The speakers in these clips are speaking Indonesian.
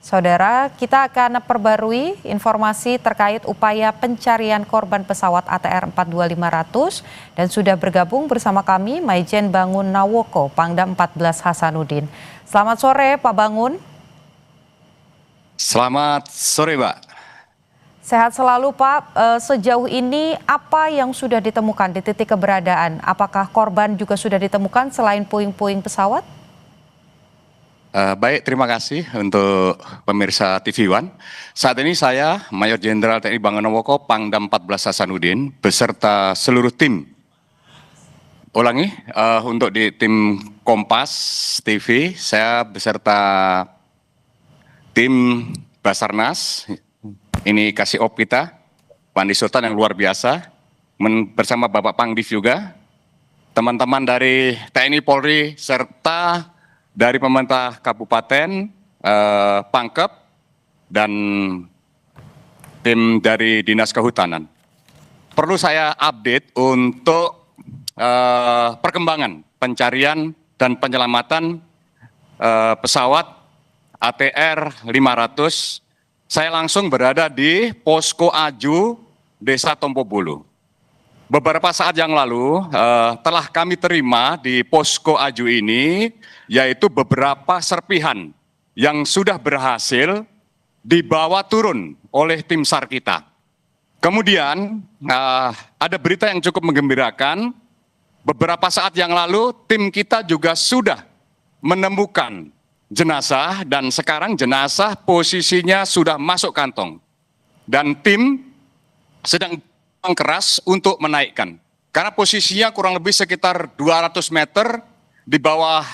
Saudara, kita akan perbarui informasi terkait upaya pencarian korban pesawat ATR 42500 dan sudah bergabung bersama kami Maijen Bangun Nawoko, Pangdam 14 Hasanuddin. Selamat sore Pak Bangun. Selamat sore Mbak. Sehat selalu Pak. Sejauh ini apa yang sudah ditemukan di titik keberadaan? Apakah korban juga sudah ditemukan selain puing-puing pesawat? Baik, terima kasih untuk pemirsa TV One. Saat ini saya, Mayor Jenderal TNI Bangun Nawoko, Pangdam 14 Hasanuddin, beserta seluruh tim. Untuk di tim Kompas TV, saya beserta tim Basarnas, ini kasih op kita, Pandi Sultan yang luar biasa, bersama Bapak Pangdiv juga, teman-teman dari TNI Polri, serta dari pemerintah Kabupaten, Pangkep, dan tim dari Dinas Kehutanan. Perlu saya update untuk perkembangan pencarian dan penyelamatan pesawat ATR 500. Saya langsung berada di Posko Aju, Desa Tompobulu. Beberapa saat yang lalu telah kami terima di Posko Aju ini, yaitu beberapa serpihan yang sudah berhasil dibawa turun oleh tim SAR kita. Kemudian ada berita yang cukup menggembirakan, beberapa saat yang lalu tim kita juga sudah menemukan jenazah dan sekarang jenazah posisinya sudah masuk kantong. Dan tim sedang keras untuk menaikkan. Karena posisinya kurang lebih sekitar 200 meter di bawah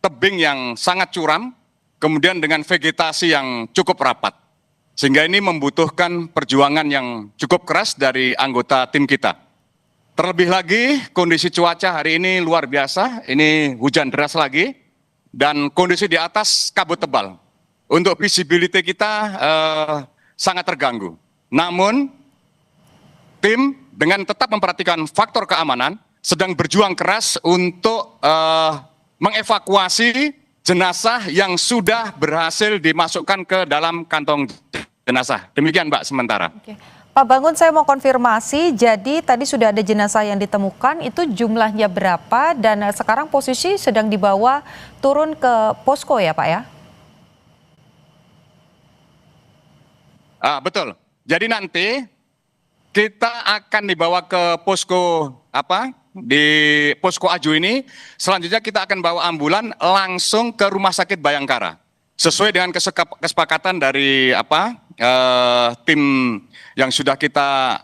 tebing yang sangat curam, kemudian dengan vegetasi yang cukup rapat. Sehingga ini membutuhkan perjuangan yang cukup keras dari anggota tim kita. Terlebih lagi kondisi cuaca hari ini luar biasa, ini hujan deras lagi, dan kondisi di atas kabut tebal. Untuk visibility kita sangat terganggu. Namun, tim dengan tetap memperhatikan faktor keamanan sedang berjuang keras untuk mengevakuasi jenazah yang sudah berhasil dimasukkan ke dalam kantong jenazah. Demikian Mbak sementara. Oke. Pak Bangun, saya mau konfirmasi, jadi tadi sudah ada jenazah yang ditemukan, itu jumlahnya berapa dan sekarang posisi sedang dibawa turun ke posko ya Pak ya? Betul, jadi nanti kita akan dibawa ke posko di Posko Aju ini. Selanjutnya kita akan bawa ambulan langsung ke Rumah Sakit Bayangkara. Sesuai dengan kesepakatan dari tim yang sudah kita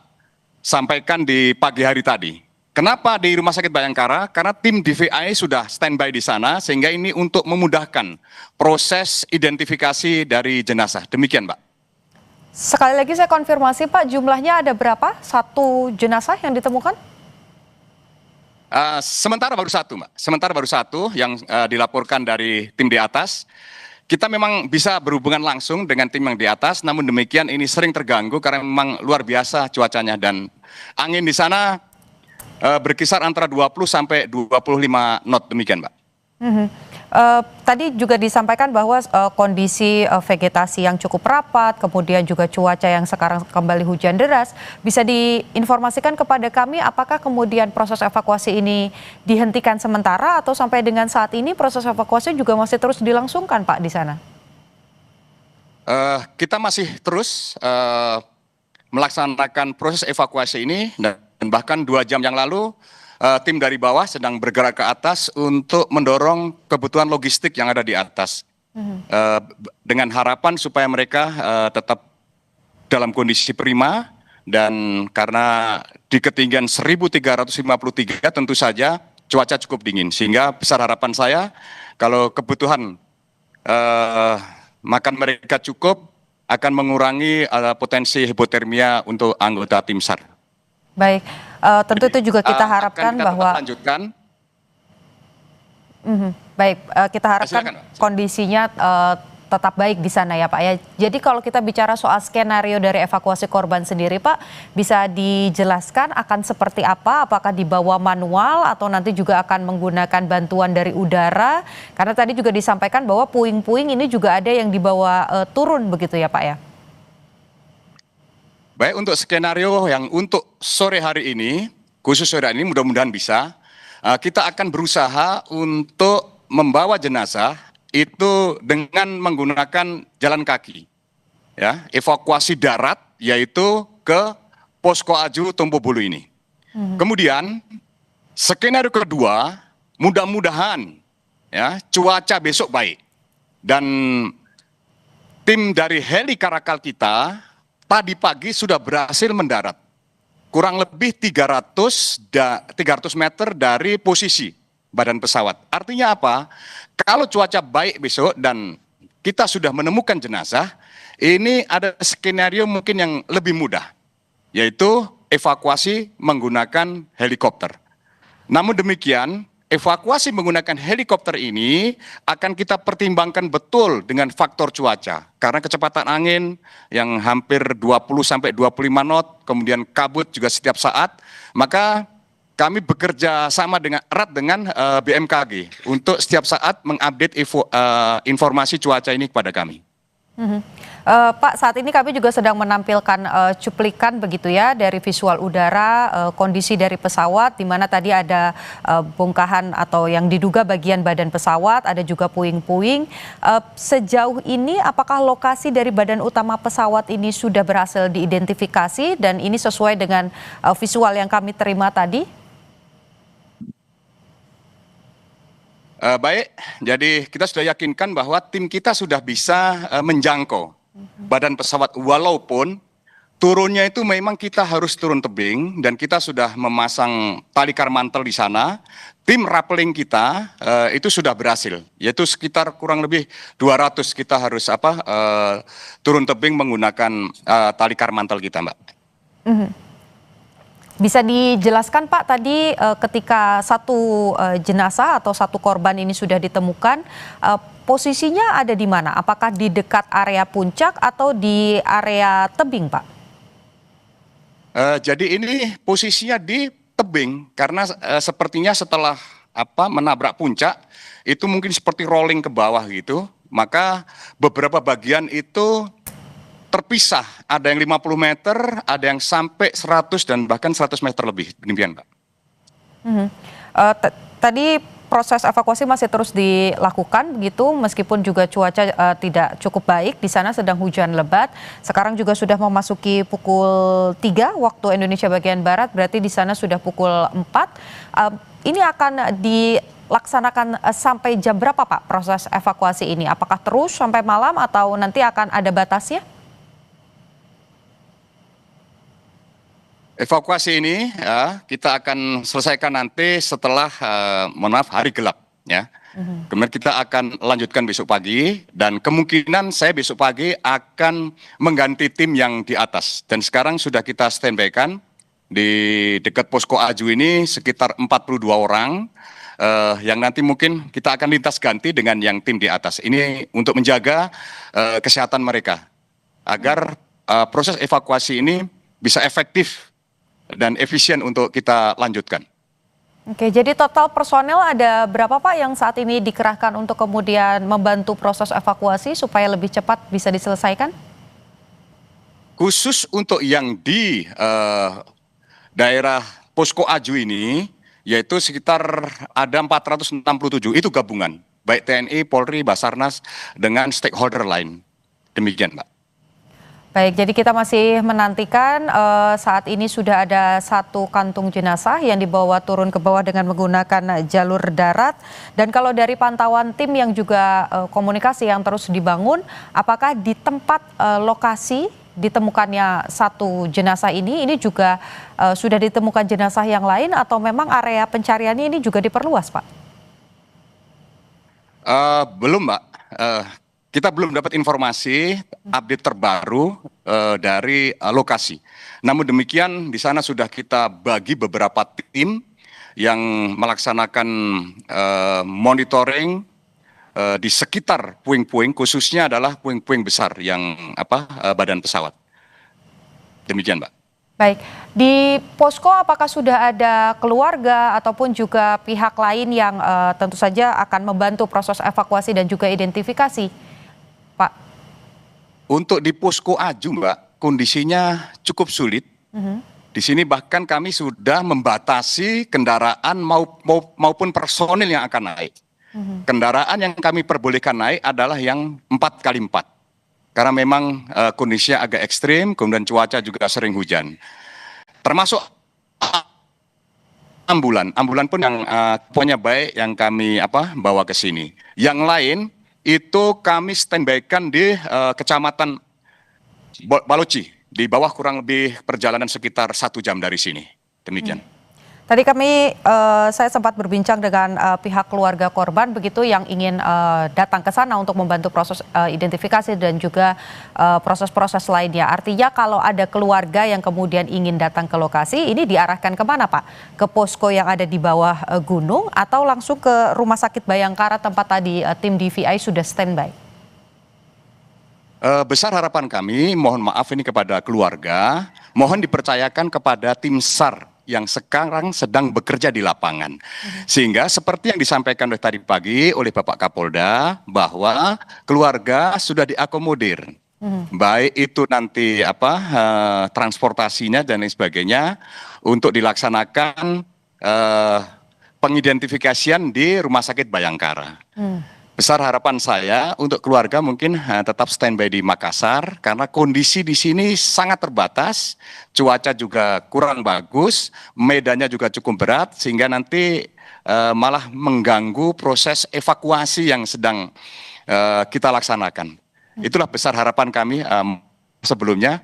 sampaikan di pagi hari tadi. Kenapa di Rumah Sakit Bayangkara? Karena tim DVI sudah standby di sana sehingga ini untuk memudahkan proses identifikasi dari jenazah. Demikian, Mbak. Sekali lagi saya konfirmasi Pak, jumlahnya ada berapa? Satu jenazah yang ditemukan? Sementara baru satu Mbak, sementara baru satu yang dilaporkan dari tim di atas. Kita memang bisa berhubungan langsung dengan tim yang di atas, namun demikian ini sering terganggu karena memang luar biasa cuacanya dan angin di sana berkisar antara 20 sampai 25 knot, demikian Mbak. Tadi juga disampaikan bahwa kondisi vegetasi yang cukup rapat, kemudian juga cuaca yang sekarang kembali hujan deras. Bisa diinformasikan kepada kami apakah kemudian proses evakuasi ini dihentikan sementara atau sampai dengan saat ini proses evakuasi juga masih terus dilangsungkan Pak di sana? Kita masih terus melaksanakan proses evakuasi ini dan bahkan 2 jam yang lalu tim dari bawah sedang bergerak ke atas untuk mendorong kebutuhan logistik yang ada di atas. Dengan harapan supaya mereka tetap dalam kondisi prima dan karena di ketinggian 1353 tentu saja cuaca cukup dingin. Sehingga besar harapan saya kalau kebutuhan makan mereka cukup akan mengurangi potensi hipotermia untuk anggota tim SAR. Baik. Tentu itu juga kita harapkan bahwa lanjutkan. Baik, kita harapkan kondisinya tetap baik di sana ya Pak ya. Jadi kalau kita bicara soal skenario dari evakuasi korban sendiri Pak, bisa dijelaskan akan seperti apa? Apakah dibawa manual atau nanti juga akan menggunakan bantuan dari udara? Karena tadi juga disampaikan bahwa puing-puing ini juga ada yang dibawa turun begitu ya Pak ya. Baik, untuk skenario yang untuk sore hari ini, khusus sore hari ini mudah-mudahan bisa, kita akan berusaha untuk membawa jenazah itu dengan menggunakan jalan kaki. Ya, evakuasi darat yaitu ke Posko Aju Tompo Bulu ini. Kemudian skenario kedua, mudah-mudahan ya cuaca besok baik dan tim dari heli Karakal kita tadi pagi sudah berhasil mendarat kurang lebih 300 meter dari posisi badan pesawat. Artinya apa? Kalau cuaca baik besok dan kita sudah menemukan jenazah, ini ada skenario mungkin yang lebih mudah, yaitu evakuasi menggunakan helikopter. Namun demikian, evakuasi menggunakan helikopter ini akan kita pertimbangkan betul dengan faktor cuaca. Karena kecepatan angin yang hampir 20 sampai 25 knot, kemudian kabut juga setiap saat, maka kami bekerja sama dengan erat dengan BMKG untuk setiap saat mengupdate informasi cuaca ini kepada kami. Pak, saat ini kami juga sedang menampilkan cuplikan begitu ya dari visual udara, kondisi dari pesawat di mana tadi ada bongkahan atau yang diduga bagian badan pesawat, ada juga puing-puing. Sejauh ini apakah lokasi dari badan utama pesawat ini sudah berhasil diidentifikasi dan ini sesuai dengan visual yang kami terima tadi? Baik, jadi kita sudah yakinkan bahwa tim kita sudah bisa menjangkau badan pesawat walaupun turunnya itu memang kita harus turun tebing dan kita sudah memasang tali karmantel di sana. Tim rappelling kita itu sudah berhasil, yaitu sekitar kurang lebih 200 kita harus turun tebing menggunakan tali karmantel kita, Mbak. Bisa dijelaskan Pak tadi ketika satu jenazah atau satu korban ini sudah ditemukan, posisinya ada di mana? Apakah di dekat area puncak atau di area tebing Pak? Jadi ini posisinya di tebing karena sepertinya setelah menabrak puncak itu mungkin seperti rolling ke bawah gitu, maka beberapa bagian itu terpisah, ada yang 50 meter, ada yang sampai 100 dan bahkan 100 meter lebih, demikian Pak. Tadi proses evakuasi masih terus dilakukan begitu, meskipun juga cuaca tidak cukup baik, di sana sedang hujan lebat. Sekarang juga sudah memasuki pukul 3 waktu Indonesia bagian Barat, berarti di sana sudah pukul 4. Ini akan dilaksanakan sampai jam berapa Pak proses evakuasi ini? Apakah terus sampai malam atau nanti akan ada batasnya? Evakuasi ini kita akan selesaikan nanti setelah hari gelap ya. Kemudian kita akan lanjutkan besok pagi dan kemungkinan saya besok pagi akan mengganti tim yang di atas. Dan sekarang sudah kita standby-kan di dekat Posko Aju ini sekitar 42 orang yang nanti mungkin kita akan lintas ganti dengan yang tim di atas. Ini untuk menjaga kesehatan mereka agar proses evakuasi ini bisa efektif dan efisien untuk kita lanjutkan. Oke, jadi total personel ada berapa Pak yang saat ini dikerahkan untuk kemudian membantu proses evakuasi supaya lebih cepat bisa diselesaikan? Khusus untuk yang di daerah Posko Aju ini, yaitu sekitar ada 467, itu gabungan, baik TNI, Polri, Basarnas, dengan stakeholder lain. Demikian Pak. Baik, jadi kita masih menantikan saat ini sudah ada satu kantung jenazah yang dibawa turun ke bawah dengan menggunakan jalur darat. Dan kalau dari pantauan tim yang juga komunikasi yang terus dibangun, apakah di tempat lokasi ditemukannya satu jenazah ini juga sudah ditemukan jenazah yang lain atau memang area pencariannya ini juga diperluas Pak? Belum Mbak. Kita belum dapat informasi update terbaru dari lokasi. Namun demikian di sana sudah kita bagi beberapa tim yang melaksanakan monitoring, di sekitar puing-puing, khususnya adalah puing-puing besar yang badan pesawat. Demikian, Mbak. Baik, di posko apakah sudah ada keluarga ataupun juga pihak lain yang tentu saja akan membantu proses evakuasi dan juga identifikasi, Pak? Untuk di posko Aju, Mbak, kondisinya cukup sulit. Di sini bahkan kami sudah membatasi kendaraan maupun personil yang akan naik. Kendaraan yang kami perbolehkan naik adalah yang 4x4. Karena memang kondisinya agak ekstrim, kemudian cuaca juga sering hujan. Termasuk ambulan pun yang punya baik yang kami bawa ke sini. Yang lain itu kami standby-kan di Kecamatan Baloci, di bawah kurang lebih perjalanan sekitar 1 jam dari sini. Demikian. Tadi saya sempat berbincang dengan pihak keluarga korban begitu yang ingin datang ke sana untuk membantu proses identifikasi dan juga proses-proses lainnya. Artinya kalau ada keluarga yang kemudian ingin datang ke lokasi, ini diarahkan kemana, Pak? Ke posko yang ada di bawah gunung atau langsung ke Rumah Sakit Bayangkara tempat tadi tim DVI sudah standby? Besar harapan kami, mohon maaf ini kepada keluarga, mohon dipercayakan kepada tim SAR yang sekarang sedang bekerja di lapangan. Sehingga seperti yang disampaikan oleh tadi pagi oleh Bapak Kapolda, bahwa keluarga sudah diakomodir. Baik itu nanti transportasinya dan lain sebagainya untuk dilaksanakan pengidentifikasian di Rumah Sakit Bayangkara. Besar harapan saya untuk keluarga mungkin tetap standby di Makassar karena kondisi di sini sangat terbatas, cuaca juga kurang bagus, medannya juga cukup berat sehingga nanti malah mengganggu proses evakuasi yang sedang kita laksanakan. Itulah besar harapan kami sebelumnya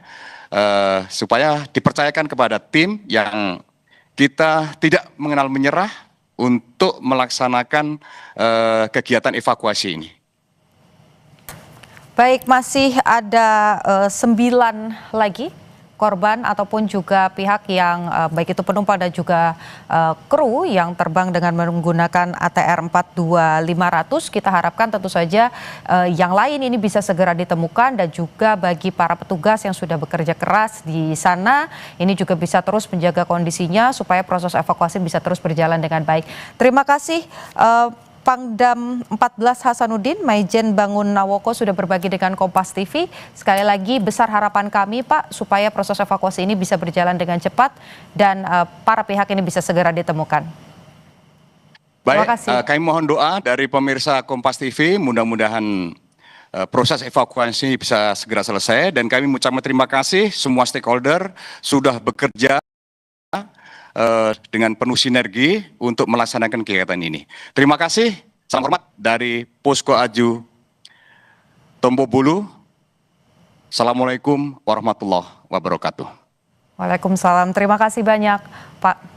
supaya dipercayakan kepada tim yang kita tidak mengenal menyerah untuk melaksanakan kegiatan evakuasi ini. Baik, masih ada 9 lagi korban ataupun juga pihak yang baik itu penumpang dan juga kru yang terbang dengan menggunakan ATR 42500. Kita harapkan tentu saja yang lain ini bisa segera ditemukan dan juga bagi para petugas yang sudah bekerja keras di sana ini juga bisa terus menjaga kondisinya supaya proses evakuasi bisa terus berjalan dengan baik. Terima kasih Pangdam 14 Hasanuddin, Maijen Bangun Nawoko sudah berbagi dengan Kompas TV. Sekali lagi besar harapan kami Pak supaya proses evakuasi ini bisa berjalan dengan cepat dan para pihak ini bisa segera ditemukan. Terima kasih. Kami mohon doa dari pemirsa Kompas TV, mudah-mudahan proses evakuasi bisa segera selesai dan kami mengucapkan terima kasih semua stakeholder sudah bekerja dengan penuh sinergi untuk melaksanakan kegiatan ini. Terima kasih, salam hormat dari Posko Aju Tombobulu. Assalamualaikum warahmatullahi wabarakatuh. Waalaikumsalam, terima kasih banyak Pak.